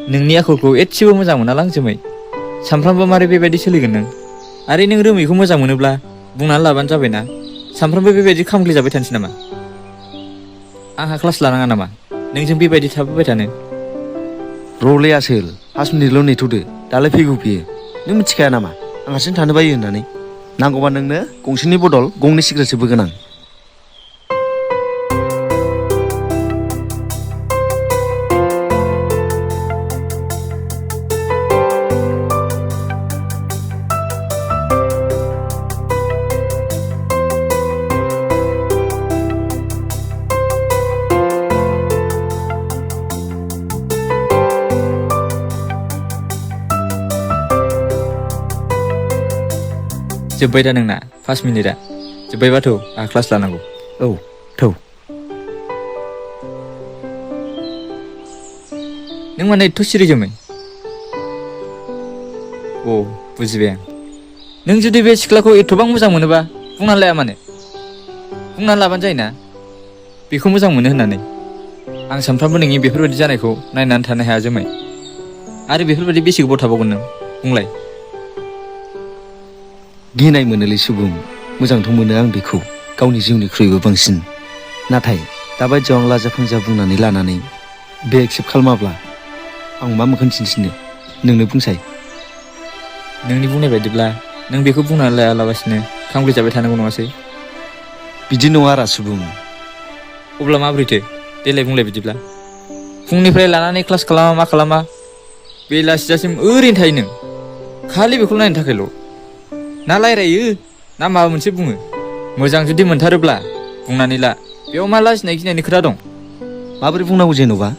नोंनि आखलखौ एसेबो मोजां मोनालां जोमै। सानफ्रामबो मारै बेबायदि सोलिगोन नों? आरो नों रोमैखौ मोजां मोनोब्ला बुंनानै लाबानो जाबायना। सानफ्रामबो बेबायदि खामग्लिजाबाय थानोसै नामा? आंहा क्लास लानाङा नामा नोंजों बेबायदि थाबोबाय थानो? रलै आसोल 5 मिनिटल' नेथ'दो, दालाय फैगौ बियो। नों मिथिखाया नामा आं हारसिं थानो बायो होननानै? नांगौबा नोंनो गंसेनि बदल गंनै सिगारेटसो बोगोन आं। जोब्बाय दा नोंना 5 मिनिटआ? जोब्बायबाथ' आंहा क्लास लानांगौ। औ थौ। नों मानो एथ' सिरि जोमै? अ बुजिबाय आं। नों जुदि बे सिख्लाखौ एथ'बां मोजां मोनोबा बुंनानै लाया मानो? बुंनानै लाबानो जायोना बेखौ मोजां मोनो होननानै। आं सानफ्रामबो नोंनि बेफोरबायदि जानायखौ नायनानै थानो हाया जोमै। आरो बेफोरबायदि बेसे गोबाव थाबावगोन नों बुंलाय? गिनाय मोनोलै सुबुं। मोजांथ' मोनो आं बेखौ गावनि जिउनिख्रुइबो बांसिन। नाथाय दाबायदियाव आं लाजाफांजा बुंनानै लानानै बे एक्सेप्ट खालामाब्ला आं मा मोखां दिन्थिनो नोंनो बुंसाय? नोंनि बुंनाय बायदिब्ला नों बेखौ बुंनानै लायालाबासिनो खामग्लिजाबाय थानांगौ नङासै? बिदि नङा रा सुबुं। अब्ला माबोरैथो देलाय बुंलाय बिदिब्ला? फुंनिफ्राय लानानै क्लास खालामा मा खालामा बेलासिजासिम ओरैनो थायो नों। खालि बेखौ नायनो थाखायल'। ना रायरायो ना माबा मोनसे बुङो? मोजां जुदि मोनथारोब्ला बुंनानै ला, बेयाव मा लाजिनाय गिनायनि खोथा दं? माबोरै बुंनांगौ जेन'बा?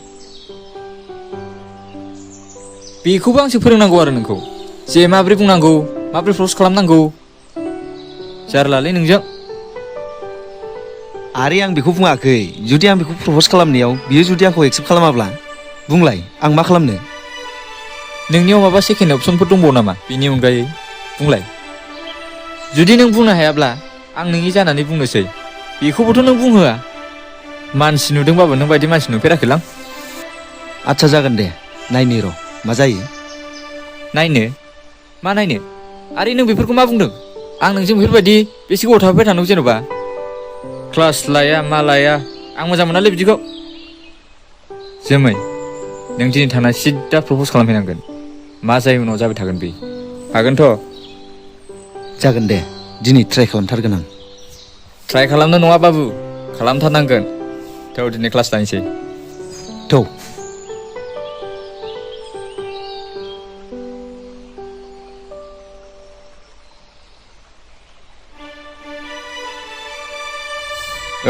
बेखौबो आंसो फोरोंनांगौ आरो नोंखौ जे माबोरै बुंनांगौ, माबोरै प्रप'ज खालामनांगौ। जारलालै नोंजों। आरे आं बेखौ बुङाखै। जुदि आं बेखौ प्रप'ज खालामनायाव बियो जुदि आंखौ एक्सेप्ट खालामाब्ला बुंलाय आं मा खालामनो? नोंनियाव माबा सेकेन्ड अपसनफोर दंबावो नामा बेनि अनगायै? बुंलाय। जुदि नों बुंनो हायाब्ला आं नोंनि जानानै बुंनोसै। बेखौबोथ' नों बुंहोआ। मानसि नुदोंबाबो नों बायदि मानसि नुफेराखैलां। आदसा जागोन दे, नायनि र' मा जायो। नायनो? मा नायनो? आरे नों बेफोरखौ मा बुंदों? आं नोंजों बेफोरबायदि बेसे गोबाव थाबाय थानांगौ जेन'बा? क्लास लाया मा लाया आं मोजां मोनालै बिदिखौ। जोमै, नों दिनै थांना सिद्दा प्रप'ज खालामफैनांगोन। मा जायो उनाव जाबाय थागोन बे। हागोनथ'? जागोन दे, दिनै ट्राइ खालामथारगोन आं। ट्राइ खालामनो नङा बाबु, खालामथारनांगोन। थौ दिनै क्लास लानोसै। थौ।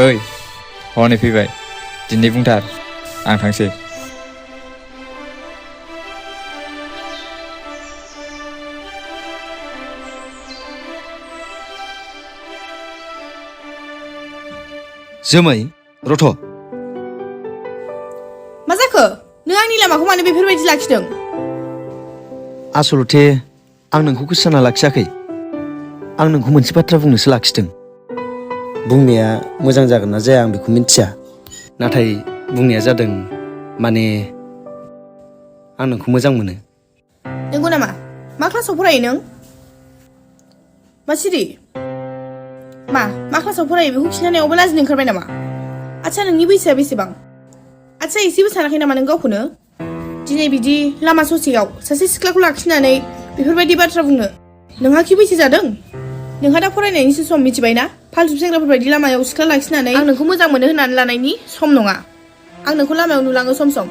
ओइ हनै फैबाय। दिनै बुंथार, आं थांसै। जोमै रथ'। मा जाखो? नों आंनि लामाखौ मानो बेफोरबायदि लाखिदों? आसलथे आं नोंखौ गोसो जाना लाखियाखै। आं नोंखौ मोनसे बाथ्रा बुंनोसो लाखिदों। बुंनाया मोजां जागोन ना जाया आं बेखौ मिथिया। नाथाय बुंनाया जादों माने आं नोंखौ मोजां मोनो। नंगौ नामा? मा क्लासाव फरायो नों? मा सिरि? मा क्लासाव फरायो बेखौ खिन्थानायावबो लाजिनो ओंखारबाय नामा? आच्छा नोंनि बैसोआ बेसेबां? आच्छा एसेबो सानाखै नामा नों गावखौनो? दिनै बिदि लामा ससेयाव सासे सिख्लाखौ लाखिनानै बेफोरबायदि बाथ्रा बुंनो नोंहा खि बैसो जादों? नोंहा दा फरायनायनिसो सम मिथिबायना? फालतु सेंग्राफोरबायदि लामायाव सिख्ला लाखिनानै आं नोंखौ मोजां मोनो होननानै लानायनि सम नङा। आं नोंखौ लामायाव नुलाङो सम सम,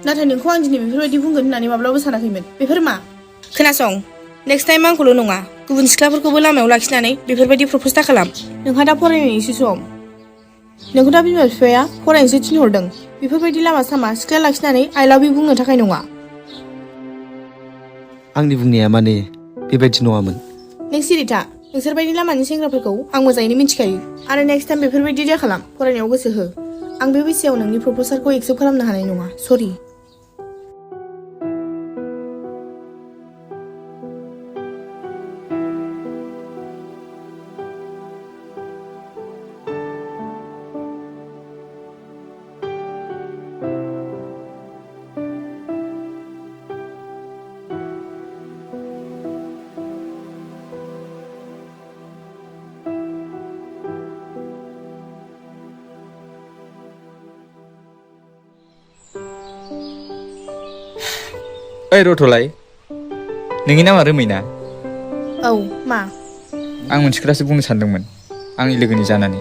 नाथाय नोंखौ आं दिनै बेफोरबायदि बुंगोन होननानै माब्लाबा सानाखैमोन। बेफोर मा? खोनासं, नेक्स्ट टाइम आंखौल' नङा गुबुन सिख्लाफोरखौबो लामायाव लाखिनानै बेफोरबायदि प्रप'ज दा खालाम। नोंहा दा फरायनायनिसो सम। नोंखौ दा बिमा बिफाया फरायनोसो थिनहरदों। बेफोरबायदि लामा सामा सिख्ला लाखिनानै आइ लाभ इउ बुंनो थाखाय नङा। आंनि बुंनाया माने बेबायदि नङामोन। नों सिरि था। नोंसोरबायदि लामानि सेंग्राफोरखौ आं मोजाङैनो मिथिखायो। आरो नेक्स्ट टाइम बेफोरबायदि दा खालाम। फरायनायाव गोसो हो। आं बे बैसोआव नोंनि प्रप'जालखौ एक्सेप्ट खालामनो हानाय नङा। सरि। ओइ रथ'लाय नोंनि नामा रोमै ना? औ मा? आं मोनसे खोथासो बुंनो सानदोंमोन आंनि लोगोनि जानानै।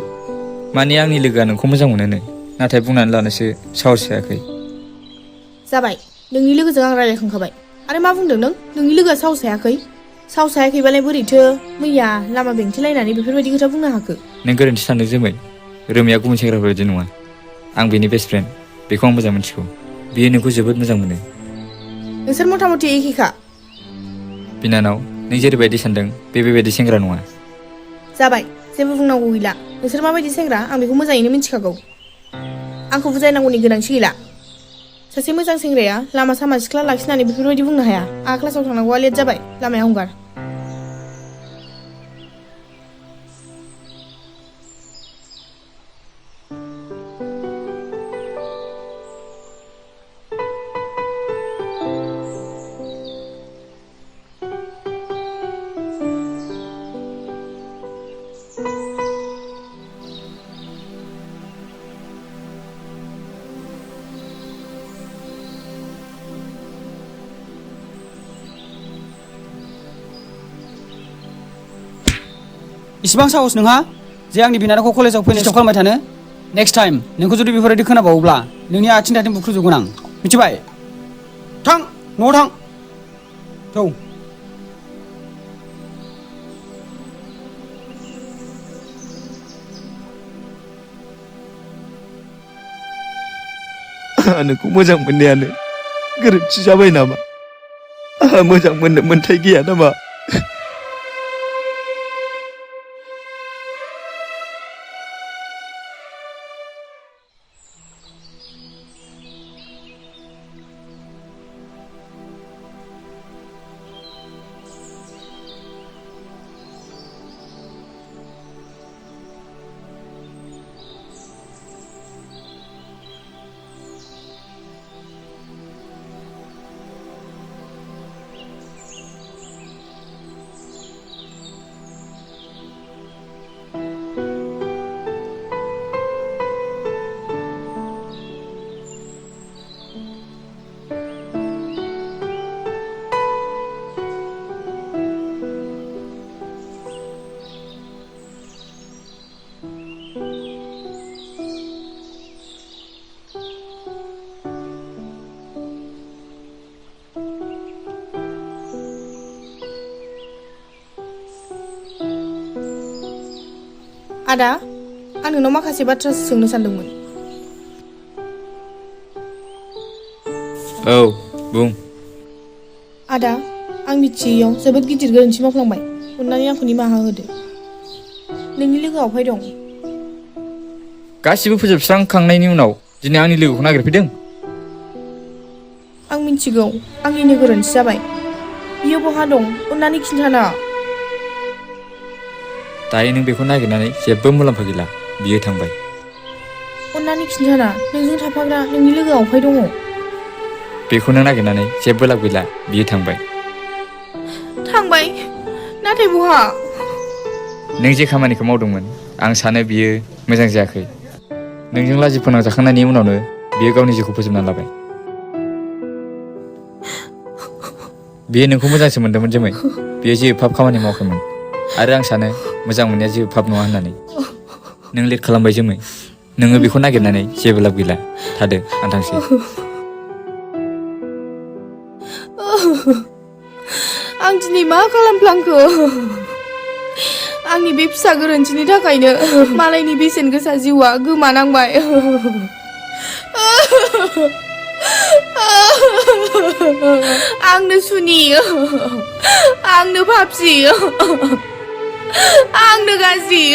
माने आंनि लोगोआ नोंखौ मोजां मोनोनो नाथाय बुंनानै लानोसो साहस जायाखै। जाबाय नोंनि लोगोजों आं रायज्लायखांखाबाय। आरो मा बुंदों नों? नोंनि लोगोआ साहस हायाखै? साहस हायाखैबालाय बोरैथो मैया लामा बेंथेलायनानै बेफोरबायदि खोथा बुंनो हाखो? नों गोरोन्थि सानदों जोमै। रोमैया गुबुन सेंग्राफोरबायदि नङा। आं बेनि बेस्ट फ्रेन्ड, बेखौ आं मोजां मिथिगौ। बियो नोंखौ जोबोद मोजां मोनो। नोंसोर मथा मथि एखेखा। बिनानाव, नों जेरैबायदि सानदों बेबायदि सेंग्रा नङा। जाबाय जेबो बुंनांगौ गैला। नोंसोर माबायदि सेंग्रा आं बेखौ मोजाङैनो मिथिखागौ। आंखौ बुजायनांगौनि गोनांथि गैला। सासे मोजां सेंग्राया लामा सामा सिख्ला लाखिनानै बेफोरबायदि बुंनो हाया। आंहा क्लासाव थांनांगौआ लेट जाबाय, लामाया हंगार। इसिबां साहस नोंहा जे आंनि बिनानावखौ कलेजाव फैनो डिस्टार्ब खालामबाय थानो? नेक्स्ट टाइम नोंखौ जुदि बेफोरबायदि खोनाबावोब्ला नोंनि आथिं आथिं बुख्रुजोबगोन आं, मिथिबाय? थां न'आव थां। थौ। आंहा नोंखौ मोजां मोननायानो गोरोन्थि जाबाय नामा? आंहा मोजां मोननो मोन्थाय गैया नामा? आदा, आं नोंनाव माखासे बाथ्रासो सोंनो सानदोंमोन। औ बुं। आदा, आं मिथियैयाव जोबोद गिदिर गोरोन्थि मावफ्लांबाय। अन्नानै आंखौ निमाहा होदो। नोंनि लोगोआ अबहाय दं? गासिबो फोजोबस्रांखांनायनि उनाव दिनै आंनि लोगोखौ नागिरफैदों? आं मिथिगौ आंनिनो गोरोन्थि जाबाय। बियो बहा दं अन्नानै खिन्थाना। दायो नों बेखौ नागिरनानै जेबो मुलाम्फा गैला, बियो थांबाय। अन्नानै खिन्थाना नोंजों थाफाग्रा नोंनि लोगोआ अबहाय दङ? बेखौ नों नागिरनानै जेबो लाब गैला, बियो थांबाय। थांबाय? नाथाय बहा? नों जे खामानिखौ मावदोंमोन आं सानो बियो मोजां जायाखै। नोंजों लाजि फोनांजाखांनायनि उनावनो बियो गावनि जिउखौ फोजोबना लाबाय। बियो नोंखौ मोजांसो मोन्दोंमोन जोमै। बियो जेबो पाप खामानि मावाखैमोन। आरो आं सानो मोजां मोननाया जेबो पाप नङा होननानै। नों लेट खालामबाय जोमै। नोङो बेखौ नागिरनानै जेबो लाब गैला। थादो, आं थांसै। आं दिनै मा खालामफ्लांखो? आंनि बे फिसा गोरोन्थिनि थाखायनो मालायनि बेसेन गोसा जिउआ गोमानांबाय। आंनो सुनि, आंनो पापि, आंनो गाज्रि।